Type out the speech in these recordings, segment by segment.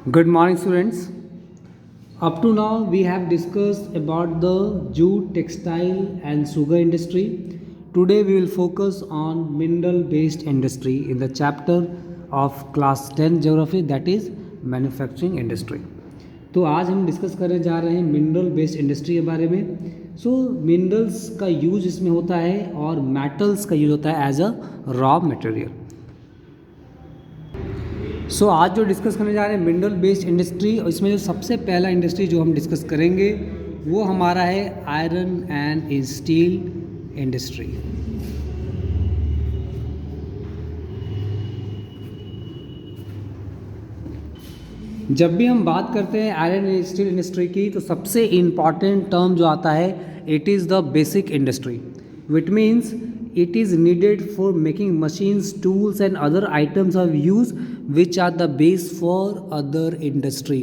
Good morning, students. Up to now, we have discussed about the jute, textile, and sugar industry. Today, we will focus on mineral-based industry in the chapter of class 10 geography, that is manufacturing industry. तो आज हम discuss करने जा रहे हैं mineral based industry के बारे में। मिनरल्स का यूज इसमें होता है और मेटल्स का यूज होता है एज अ रॉ मटेरियल। आज जो डिस्कस करने जा रहे हैं मिनरल बेस्ड इंडस्ट्री, और इसमें जो सबसे पहला इंडस्ट्री जो हम डिस्कस करेंगे वो हमारा है आयरन एंड स्टील इंडस्ट्री। जब भी हम बात करते हैं आयरन एंड स्टील इंडस्ट्री की, तो सबसे इम्पॉर्टेंट टर्म जो आता है it is the basic industry, which means it is needed for making machines, tools and other items of use which are the base for other industry।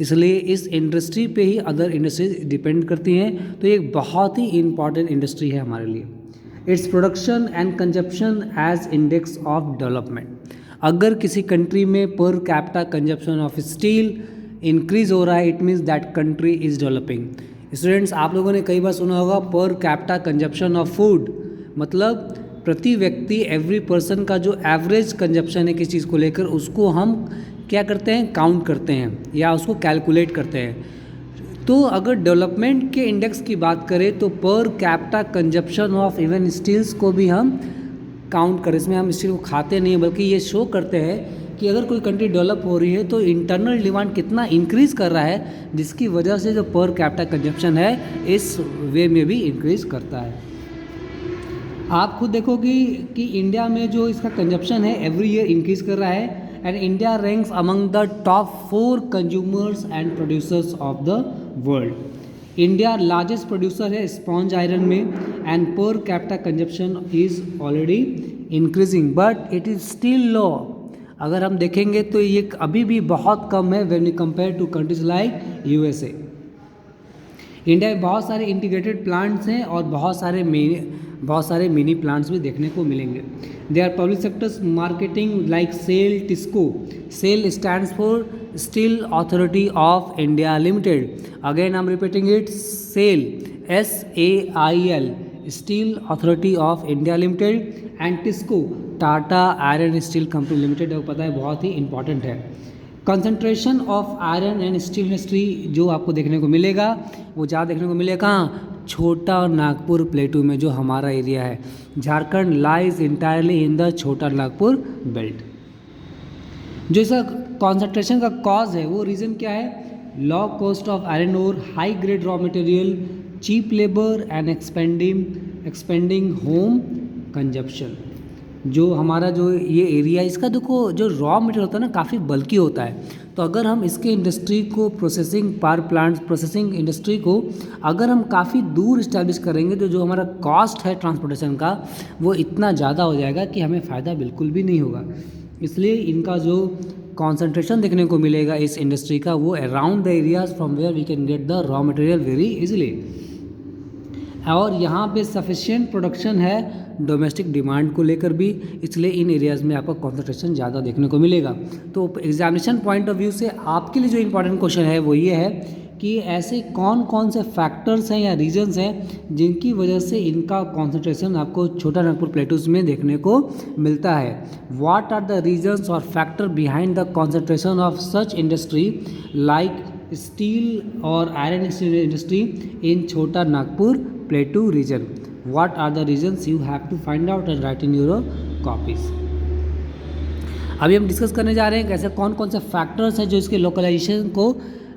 इसलिए इस industry पे ही other industries depend करती हैं। तो ये एक बहुत ही इम्पॉर्टेंट इंडस्ट्री है हमारे लिए। Its production and consumption as index of development. अगर किसी कंट्री में per capita consumption of steel increase हो रहा है, it means that country is developing. Students, आप लोगों ने कई बार सुना होगा पर कैपिटा कंजप्शन ऑफ फूड, मतलब प्रति व्यक्ति एवरी पर्सन का जो एवरेज कंजप्शन है किसी चीज़ को लेकर, उसको हम क्या करते हैं, काउंट करते हैं या उसको कैलकुलेट करते हैं। तो अगर डेवलपमेंट के इंडेक्स की बात करें तो per capita consumption of even steels को भी हम काउंट करें। इसमें हम स्टील को खाते नहीं हैं, बल्कि ये शो करते हैं कि अगर कोई कंट्री डेवलप हो रही है तो इंटरनल डिमांड कितना इंक्रीज कर रहा है, जिसकी वजह से जो पर कैपिटा कंजप्शन है इस वे में भी इंक्रीज करता है। आप खुद देखोगे कि इंडिया में जो इसका कंजप्शन है एवरी ईयर इंक्रीज कर रहा है, and India ranks among the top 4 consumers and producers of the world. India largest producer है स्पॉन्ज आयरन में, and per capita consumption is already increasing but it is still low. अगर हम देखेंगे तो ये अभी भी बहुत कम है when you compare to countries like USA. India में बहुत सारे इंटीग्रेटेड प्लांट्स हैं और बहुत सारे मिनी प्लांट्स भी देखने को मिलेंगे। They are public sectors marketing like SAIL TISCO. SAIL stands for Steel Authority of India Limited. Again I am repeating it, SAIL SAIL Steel Authority of India Limited, and TISCO Tata Iron Steel Company Limited. आपको पता है बहुत ही important है। Concentration of iron and steel industry जो आपको देखने को मिलेगा वो ज़्यादा देखने को मिलेगा कहाँ, छोटा और नागपुर प्लेटू में, जो हमारा एरिया है। Jharkhand lies entirely in the छोटा नागपुर बेल्ट। जो इसका कॉन्सेंट्रेशन का कॉज है वो रीज़न क्या है, low cost of iron ore, high grade raw material, cheap labour and expanding home consumption. जो हमारा जो ये एरिया, इसका देखो जो रॉ मटेरियल होता है ना काफ़ी बल्की होता है। तो अगर हम इसके इंडस्ट्री को processing power plants processing industry को अगर हम काफ़ी दूर इस्टेब्लिश करेंगे तो जो हमारा कॉस्ट है ट्रांसपोर्टेशन का वो इतना ज़्यादा हो जाएगा कि हमें फ़ायदा बिल्कुल भी नहीं होगा। इसलिए इनका जो कॉन्सेंट्रेशन देखने को मिलेगा इस इंडस्ट्री का वो around the areas from where we can get the raw material very easily. और यहाँ पे सफिशिएंट प्रोडक्शन है डोमेस्टिक डिमांड को लेकर भी, इसलिए इन एरियाज़ में आपका कॉन्सेंट्रेशन ज़्यादा देखने को मिलेगा। तो एग्जामिनेशन पॉइंट ऑफ व्यू से आपके लिए जो इंपॉर्टेंट क्वेश्चन है वो ये है कि ऐसे कौन कौन से फैक्टर्स हैं या रीजन्स हैं जिनकी वजह से इनका कॉन्सेंट्रेशन आपको छोटा नागपुर प्लेटूज में देखने को मिलता है। व्हाट आर द रीजन्स और factor behind the concentration of such industry like steel और आयरन स्टील इंडस्ट्री इन छोटा Nagpur Plateau region? What are the reasons? You have to find out and write in your copies। अभी हम discuss करने जा रहे हैं कैसे कौन कौन से फैक्टर्स हैं जो इसके लोकलाइजेशन को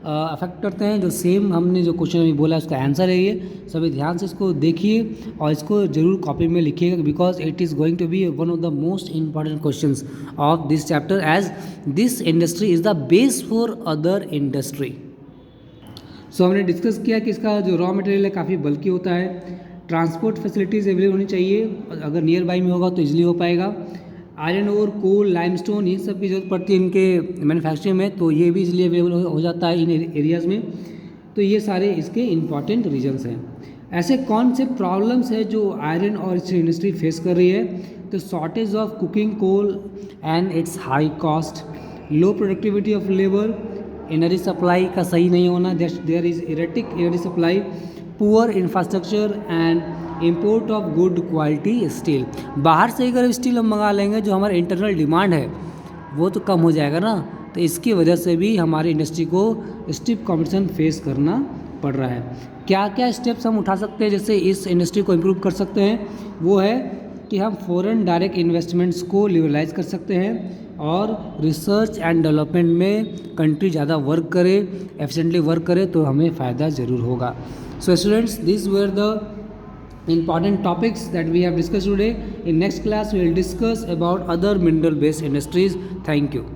अफेक्ट करते हैं। जो सेम हमने जो क्वेश्चन अभी बोला उसका आंसर है ये। सभी ध्यान से इसको देखिए और इसको जरूर कॉपी में लिखिएगा, because it is going to be one of the most important questions of this chapter, as this industry is the base for other industry. हमने डिस्कस किया कि इसका जो रॉ मटेरियल है काफ़ी बल्कि होता है। ट्रांसपोर्ट फैसिलिटीज़ अवेलेबल होनी चाहिए, अगर नियर बाई में होगा तो इजीली हो पाएगा। आयरन ओर, कोल, लाइमस्टोन, ये सब की जरूरत पड़ती है इनके मैन्युफैक्चरिंग में, तो ये भी इजीली अवेलेबल हो जाता है इन एरियाज़ में। तो ये सारे इसके इम्पॉर्टेंट रीजन्स हैं। ऐसे कौन से प्रॉब्लम्स है जो आयरन और स्टील इंडस्ट्री फेस कर रही है, तो shortage of cooking coal and its high cost, low productivity of labour, energy supply का सही नहीं होना, there is erratic energy supply, poor infrastructure and import of good quality steel. बाहर से अगर स्टील हम मंगा लेंगे जो हमारा इंटरनल डिमांड है वो तो कम हो जाएगा ना, तो इसकी वजह से भी हमारी इंडस्ट्री को स्टिफ कॉम्पिटिशन फेस करना पड़ रहा है। क्या क्या स्टेप्स हम उठा सकते हैं जैसे इस इंडस्ट्री को इम्प्रूव कर सकते हैं, वो है कि हम फॉरेन डायरेक्ट इन्वेस्टमेंट्स को लिबरलाइज कर सकते हैं और रिसर्च एंड डेवलपमेंट में कंट्री ज़्यादा वर्क करे, एफिशिएंटली वर्क करे तो हमें फ़ायदा ज़रूर होगा। So students, this were the important topics that we have discussed today. In next class we will discuss about other mineral based industries. Thank you.